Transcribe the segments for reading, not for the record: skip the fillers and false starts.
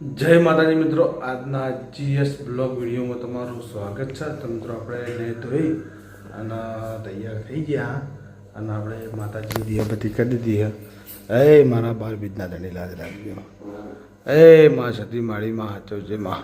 જય માતાજી મિત્રો, આજના જીએસ બ્લોગ વિડીયોમાં તમારું સ્વાગત છે. તો મિત્રો આપણે નહીં ધોઈ અને તૈયાર થઈ ગયા અને આપણે માતાજીની દિયાબત્તી કરી દીધી છે. એ મારા બાર બીજના ધણી લાજ રાખજો. એ માં સતી માળી માં હાચો છે માં.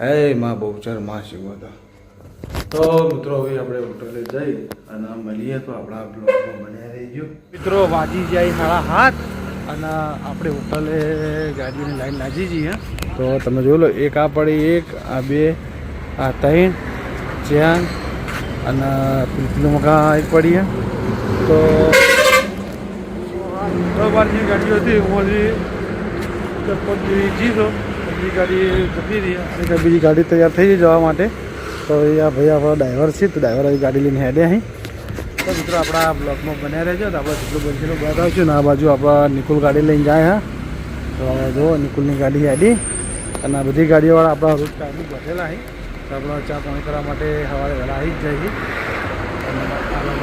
એ માં બહુચર માં શિવતા. તો મિત્રો હવે આપણે હોટલે જઈ અને મળીએ તો આપણા બ્લોગમાં બન્યા રહીજો. મિત્રો વાજી જાય 7:30 અને આપણે હોટલે ગાડીની લાઈન લાગી જઈએ. તો તમે જોઈ લો, એક આ પડી, એક આ બે, આ 3 4 અને મકા એક પડી. તો બારની ગાડીઓ હતી, ઓલી જીરો બીજી ગાડી જતી રહી અને બીજી ગાડી તૈયાર થઈ જવા માટે. તો એ આ ભાઈ આપણો ડ્રાઈવર છે, તો ડ્રાઈવર આવી ગાડી લઈને હેડે અહીં. તો મિત્રો આપણા બ્લોગમાં બન્યા રહેજો. તો આપણે જેટલું બનશેલું બતાવશું ને. આ બાજુ આપણા નિકુલ ગાડી લઈને જાય. હા, તો હવે જો નિકુલની ગાડી હેડી અને આ બધી ગાડીઓવાળા આપણા રોજ ટાઈમનું બેઠેલા અહીં. તો આપણે ચા પાણી કરવા માટે સવારે વહેલા આવી જ જાય છે. અને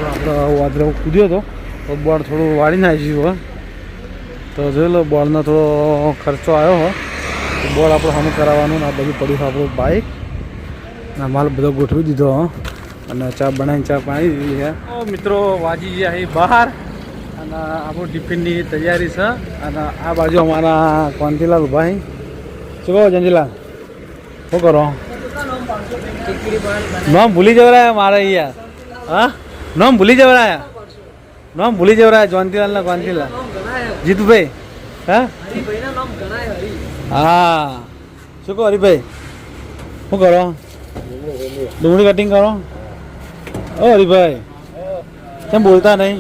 આપણો વાદળો કૂદ્યો હતો તો બોર્ડ થોડું વાળી નાખ્યું. તો જોઈ લો, બોર્ડનો થોડો ખર્ચો આવ્યો હોય તો બોર્ડ આપણે સામે કરાવવાનું. આ બધું પડ્યું આપણું બાઇક અને માલ બધો ગોઠવી દીધો અને ચા બનાવીને ચા પાણી દીધી છે. મિત્રો વાજી ગયા અહીં બહાર અને આપણું ટિફિનની તૈયારી છે. અને આ બાજુ અમારા કોંતીલાલ ઉભા અહીં. શું કહો જંજીલાલ, શું કરો? નામ ભૂલી જવરાયા મારે અહીંયા. હા, નામ ભૂલી જવરાયા. નામ ભૂલી જવરાયા જોંતીલાલ ના કોંતીલાલ જીતુભાઈ. હા હા, શું કહો હરીભાઈ, શું કરો? ડુંગળી કટિંગ કરો. ઓ હરીભાઈ, કેમ બોલતા નહીં?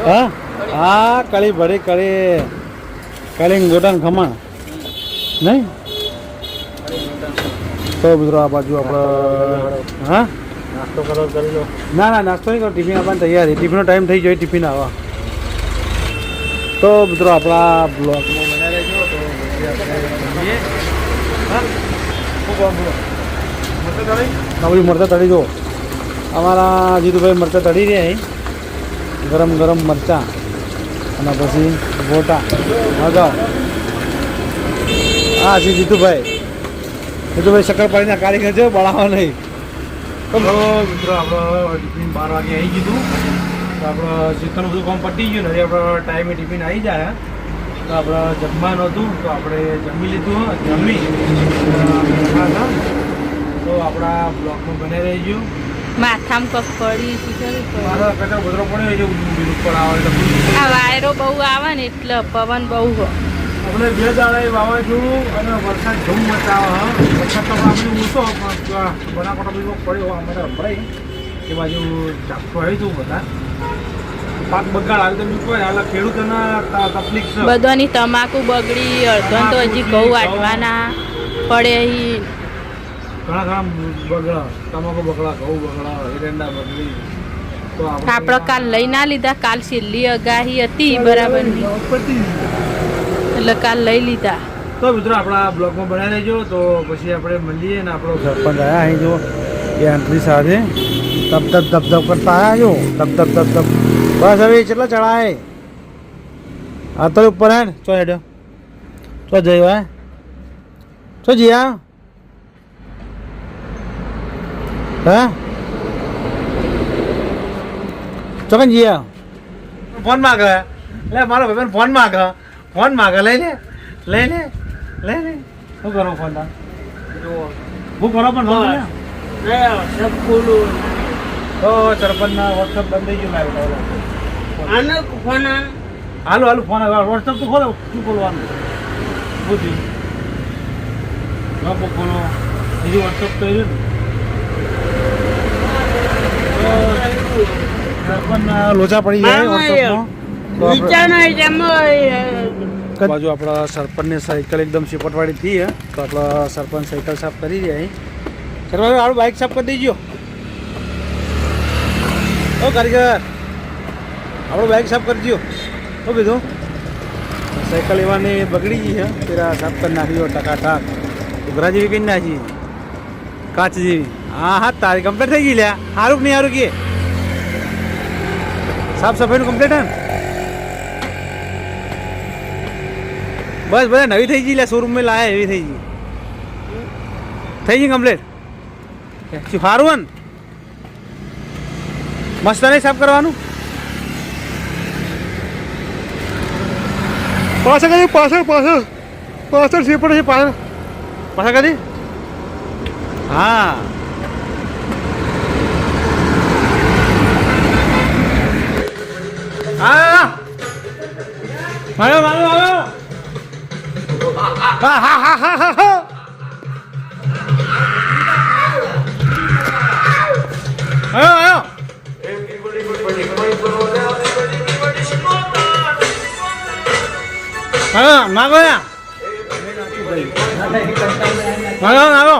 હા હા, કળી ભરી કળી કળી ગોટાને ખમણ નહીં. તો મિત્રો આ બાજુ આપણે હા નાસ્તો કરો, કરી લો. ના ના, નાસ્તો નહીં કરો, ટિફિન આપવાની તૈયારી. ટિફિનનો ટાઈમ થઈ જાય, ટિફિન આવવા. તો મિત્રો આપણા બ્લોગમાં બન્યા રહેજો. તો પછી આપણે જમીએ. હા, શું કહો બોલો? મરચાં તળી જો. અમારા જીતુભાઈ મરચાં તળી રહ્યા અહીં, ગરમ ગરમ મરચાં અને પછી ગોટા. હા, હા જી જીતુભાઈ. જીતુભાઈ શક્કરપાણીના કારીગર છે, બળાવો નહીં. તો મિત્રો આપણે ટિફિન 12 વાગે આવી ગયું. તો આપણે ચિકનનું બધું કામ પતી ગયું ને, હજી આપણે ટાઈમે ટિફિન આવી જાય. તો આપણે જમવાનું હતું તો આપણે જમી લીધું. જમી તો આપણા બ્લોગમાં બને રહી ગયું. માથામાં કપ પડી મારો કચરો બદરો પડ્યો એટલે ઉપર આવે. આ વાયરો બહુ આવે ને એટલે પવન બહુ હોય. આપણે 2 દાડા વાવાઝોડું અને વરસાદ જમ મચાવે. વરસાદ તો આપણે ઓછો બનાકોટા બધો પડ્યો અમારે ભરાઈ એ બાજુ ઝાપટું આવ્યું હતું. બધા પાક બગાડ આવે તો કોઈ હાલ ખેડૂતોના તકલીફ છે. બધાની તમાકુ બગડી, અડધો તો હજી ઘઉં વાટવાના પડે. ઘણા બગડા, તમાકુ બગડા, ઘઉં બગડા, એરંડા બગડી. તો આપણે કાલ લઈ ના લીધા. કાલ છેલ્લી આગાહી હતી બરાબરની, એટલે કાલ લઈ લીધા. તો મિત્રો આપણા બ્લોગમાં બનાવી લેજો. તો પછી આપણે મળીએ ને. આપણો સરપંચ આવ્યા અહીં જો, એ એન્ટ્રી સાથે તપ તપ તપ તપ કરતા આવ્યા જો. તપ તપ તપ તપ. બસ હવે કેટલા ચડાય આ તો ઉપર હે ને. ચો હેડો, ચો જઈ ભાઈ, ચો જીયા. હા, ચોકન જીયા. ફોન માગે લે, મારો ભાઈ ફોન માગે. ફોન માગે, લઈ લે લઈ લે લઈ લે. શું કરો ફોન? હું કરો પણ ફોન તો સરપંચના વોટ્સઅપ બંધ થઈ ગયું મારું. ફોન હાલો હાલો ફોન વોટ્સઅપ તો ખોલો. શું ખોલવાનું? બુદ્ધિ ખોલો. બીજું વોટ્સઅપ તો રહ્યું ને. સરપંચના લોચા પડી જાય. બાજુ આપણા સરપંચની સાયકલ એકદમ સિપટવાળી થઈ. તો આપણા સરપંચ સાયકલ સાફ કરી રહ્યા અહીં. સરપંચ આપણું બાઇક સાફ કરી દેજો. ઓ કારીગર, આપણું બાઇક સાફ કરી દો. શું કીધું? સાયકલ એવાની બગડી ગઈ છે, તેરા સાફ કરી નાખી ટકાટક. ઉઘરા જેવી કરી નાખી, કાચ જેવી. હા હા, તારી કમ્પ્લીટ થઈ ગઈ લ્યા. સારું નહીં સારું કે સાફ સફાઈનું કમ્પ્લીટ હે ને? બસ બધા નવી થઈ ગઈ લે શોરૂમમાં લાયા એવી થઈ ગઈ કમ્પ્લીટ શું સારું ને મસ્ત નહીં સાફ કરવાનું પાછળ કદી પાછળ છે પડે છે પાછળ કદી હા હા મારો હા હા હા હા હા હા આયો હા નાગો યા નાગો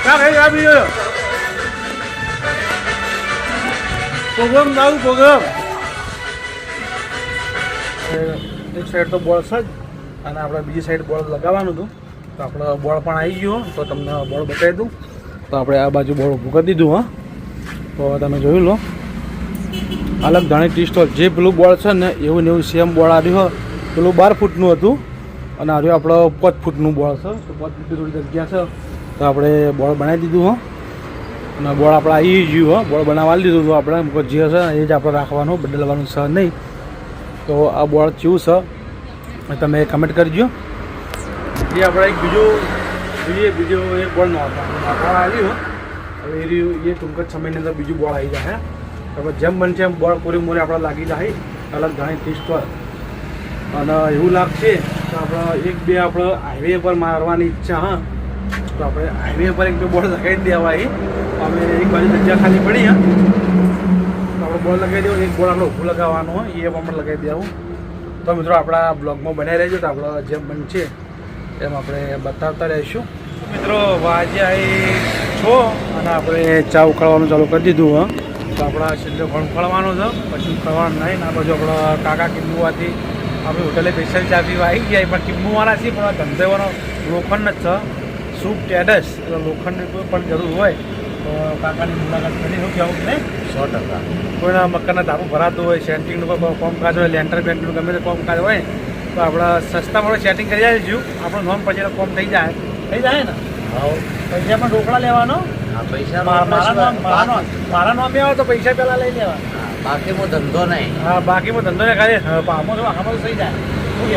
ક્યાં ભાઈ આ બીજો પ્રોગ્રામ એક સાઈડ તો બોળ છે જ અને આપણે બીજી સાઈડ બોળ લગાવવાનું હતું તો આપણે બોળ પણ આવી ગયો તો તમને બોળ બતાવી દઉં તો આપણે આ બાજુ બોળ ઊભું કરી દીધું હા તો તમે જોયું લો અલગ ધાણી ટી સ્ટોલ જે પેલું બોળ છે ને એવું ને એવું સેમ બોળ આવ્યું પેલું 12 ફૂટનું હતું અને આવ્યું આપણો 5 ફૂટનું બોળ છે તો 5 ફૂટની થોડી જગ્યા છે તો આપણે બોળ બનાવી દીધું હો અને બોળ આપણે આવી ગયું હો બોળ બનાવવા દીધું હતું આપણે જે છે એ જ આપણે રાખવાનું બદલવાનું છે નહીં તો આ બોળ કેવું છે તમે કમેન્ટ કરજો એ આપણે એક બીજો એક બોળ નાખવા આવ્યું હવે એ ટૂંક જ સમયની અંદર બીજું બોળ આવી જાય હવે જેમ બનશે એમ બોળ પૂરી મોરે આપણે લાગી જાય અલગ ઘણી ટેસ્ટ પર અને એવું લાગશે તો આપણે એક બે આપણે હાઈવે પર મારવાની ઈચ્છા હા તો આપણે હાઈવે પર એક બે બોળ લગાવી દેવાય અમે એક બાજુ જગ્યા ખાલી પડી હા તો આપણે બોળ લગાવી દેવું એક બોળ આપણે ઊભું લગાવવાનું હોય એ પણ લગાવી દેવું તો મિત્રો આપણા બ્લોગમાં બનાવી રહેજો તો આપણે જેમ બનશે એમ આપણે બતાવતા રહીશું મિત્રો આજે આવી છો અને આપણે ચા ઉકાળવાનું ચાલુ કરી દીધું હા તો આપણા છેલ્લે ફળ ઉકાળવાનું છે પછી ઉકાળવાનું નહીં આ બાજુ આપણા કાકા કિંબુવાથી આપણે હોટલે સ્પેશિયલ ચા પીવા આવી ગયા પણ કિંબુવાળા છીએ પણ ધંધેવાનો લોખંડ જ છે સૂપ ટેડસ એટલે લોખંડની કોઈ પણ જરૂર હોય તો કાકાની મુલાકાત કરી શું કહેવું નહીં 100% કોઈના મકાનના ધાબુ ભરાતું હોય સેન્ટિંગનું કોઈ કામકાજ હોય લેન્ટર બેન્ટનું ગમે તે કામકાજ હોય તો આપણે સસ્તામાં સેટિંગ કરી આવીશું આપણું નોમ પછી કોમ થઈ જાય ને પૈસા પણ રોકડા લેવાનો પૈસા મારા નોમે આવે તો પૈસા પહેલાં લઈ લેવા બાકીમાં ધંધો નહીં હા બાકીમાં ધંધો ને ખાલી ભાવમાં થોડું આખામાં થઈ જાય શું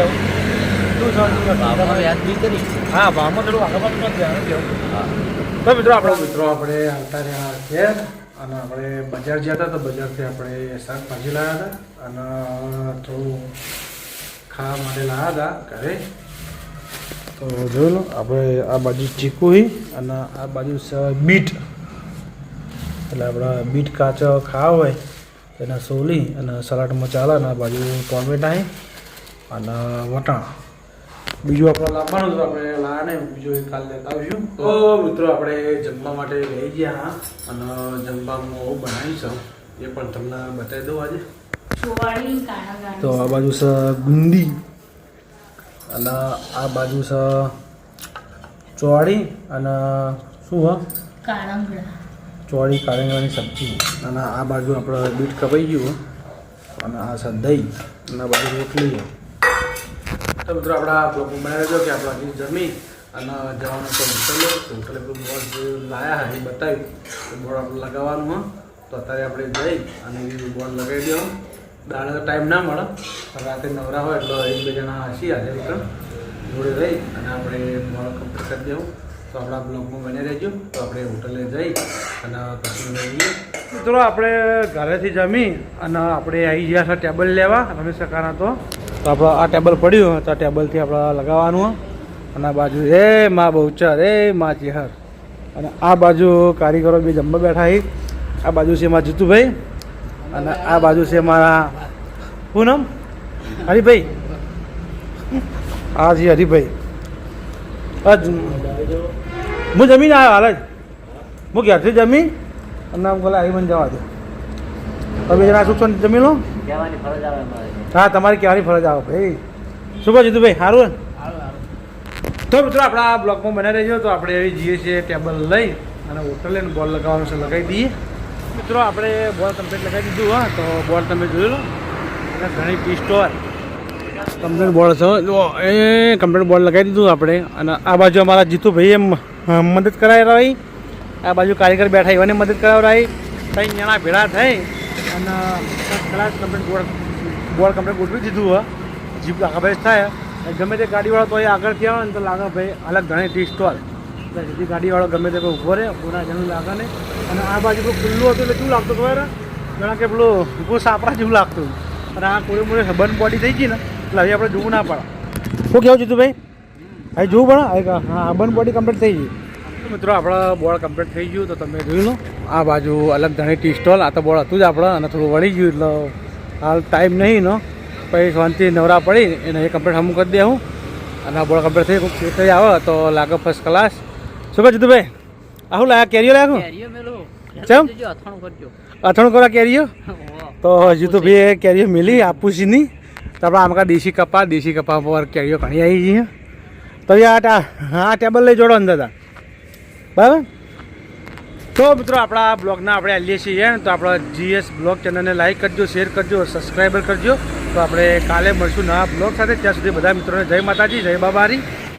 કેવું યાદ બી કરી હા ભાવમાં થોડું આખામાં કેવું તો મિત્રો આપણે આવતા રહ્યા છે અને આપણે બજાર ગયા હતા તો બજારથી આપણે શાકભાજી લાવ્યા હતા અને થોડું ખાવા માટે લાવ્યા હતા ઘરે તો જોઈ લો આપણે આ બાજુ ચીકુઈ અને આ બાજુ બીટ એટલે આપણા બીટ કાચો ખાવા હોય એના સોલી અને સલાડમાં ચાલે અને આ બાજુ ટોમેટા અને વટાણ બીજું આપણે લાવવાનું તો આપણે લાવ્યા નહીં બીજું કાલે લેતા આવીશું તો મિત્રો આપણે જમવા માટે લઈ ગયા અને જમવામાં બનાવી છે એ પણ તમને બતાવી દઉં આજે તો આ બાજુ છે ગુંદી અને આ બાજુ છે ચોળી અને શું હ ચોળી કાળંગડાની સબ્જી અને આ બાજુ આપણે બીટ કપાઈ ગયું અને આ છે દહીં અને આ બાજુ રોટલી તો મિત્રો આપણા બ્લોગમાં બનાવી દો કે આપણે હજી જમી અને જવાનું તો હોટલે પેલું બોર્ડ જે લાયા એ બતાવ્યું બોર્ડ આપણે લગાવવાનું હોય તો અત્યારે આપણે જઈ અને એ બોર્ડ લગાવી દેવું દાડે તો ટાઈમ ના મળે રાતે નવરા હોય એટલે એક બે જણા હસી આજે વિક્રમ જોડે રહી અને આપણે બોર્ડ કમ્પ્લીટ કરી દેવું તો આપણા બ્લોગમાં બની રહેજો તો આપણે હોટલે જઈ અને પછી જઈએ મિત્રો આપણે ઘરેથી જમી અને આપણે આવી ગયા છે ટેબલ લેવા રમેશ કાકાના તો આપણે આ ટેબલ પડ્યું તો આ ટેબલથી આપણે લગાવવાનું અને આ બાજુ એ માં બહુચર એ માં ચેહર અને આ બાજુ કારીગરો બી જમવા બેઠા આ બાજુ છે મારા જીતુભાઈ અને આ બાજુ છે મારા શું નામ હરિભાઈ હા જી હરિભાઈ હું જમીન આવ્યો હાલ જ હું ઘેરથી જમી અને આમ બોલા હરિભાઈ જવા દો તમે જરા શું જમી લો કહેવાની ફરજ આવે મારે હા તમારી કહેવાની ફરજ આવે ભાઈ શું કહો જીતુભાઈ સારું તો મિત્રો આપણા બ્લોગમાં બનાવી રહેજો તો આપણે એવી જઈએ છીએ ટેબલ લઈ અને હોટલે બોલ લગાવવાનું છે લગાવી દઈએ મિત્રો આપણે બોલ કમ્પ્લીટ લગાવી દીધું હા તો બોલ તમે જોઈ લો અને ઘણી ટી સ્ટોર કમ્પ્લેટ બોર્ડ છે જો એ કમ્પ્લેટ બોર્ડ લગાવી દીધું આપણે અને આ બાજુ અમારા જીતુભાઈએ મદદ કરાવી રહી આ બાજુ કારીગર બેઠા એવાને મદદ કરાવી કંઈ જણા ભેળા થઈ અને કલાક કમ્પ્લેટ બોર્ડ કમ્પ્લેટ ગોઠવી દીધું હોય જીપ આખા થાય ગમે તે ગાડીવાળો તો એ આગળથી આવે ને તો લાગે ભાઈ અલગ ઘણી ટી સ્ટોલ એટલે સીધી ગાડીવાળો ગમે તે કોઈ ઊભો રહે પૂરા જણું લાગે ને અને આ બાજુ કોઈ ખુલ્લું હતું એટલે શું લાગતું ખબર જાણે કે પેલું ઊભું સાપડા જેવું લાગતું અને આ કોળી મોડી બંધ બોડી થઈ ગઈ ને એટલે હવે આપણે જોવું ના પડે શું કહેવું જીતુભાઈ હવે જોવું પડે હા બંધ બોડી કમ્પ્લીટ થઈ ગઈ મિત્રો આપણે બોર્ડ કમ્પ્લીટ થઈ ગયું તો તમે જોઈ લો આ બાજુ અલગ ઘણી ટી સ્ટોલ આ તો બોર્ડ હતું જ આપણે અને થોડું વળી ગયું એટલે હાલ ટાઈમ નહીં નો પછી શાંતિ નવરા પડી એને એ કમ્પ્લીટ હમું કરી દે હું અને આ બોર્ડ કમ્પ્લીટ થઈ કોઈ થઈ આવે તો લાગે ફર્સ્ટ ક્લાસ શું કહે જીતુભાઈ આવું લાયા કેરીઓ લાયા ચમ અથાણું કરવા કેરીઓ તો જીતુભાઈ કેરીઓ મિલી આપું છે નહીં તો આપણે આમાં દેશી કપા પર કેરીઓ ઘણી આવી જઈએ તો આ ટેબલ લઈ જોડો અંદર બરાબર તો મિત્રો આપણા બ્લોગના આપણે આવીએ છીએ તો આપણા GS બ્લોગ ચેનલને લાઈક કરજો શેર કરજો સબસ્ક્રાઈબર કરજો તો આપણે કાલે મળશું નવા બ્લોગ સાથે ત્યાં સુધી બધા મિત્રોને જય માતાજી જય બાબારી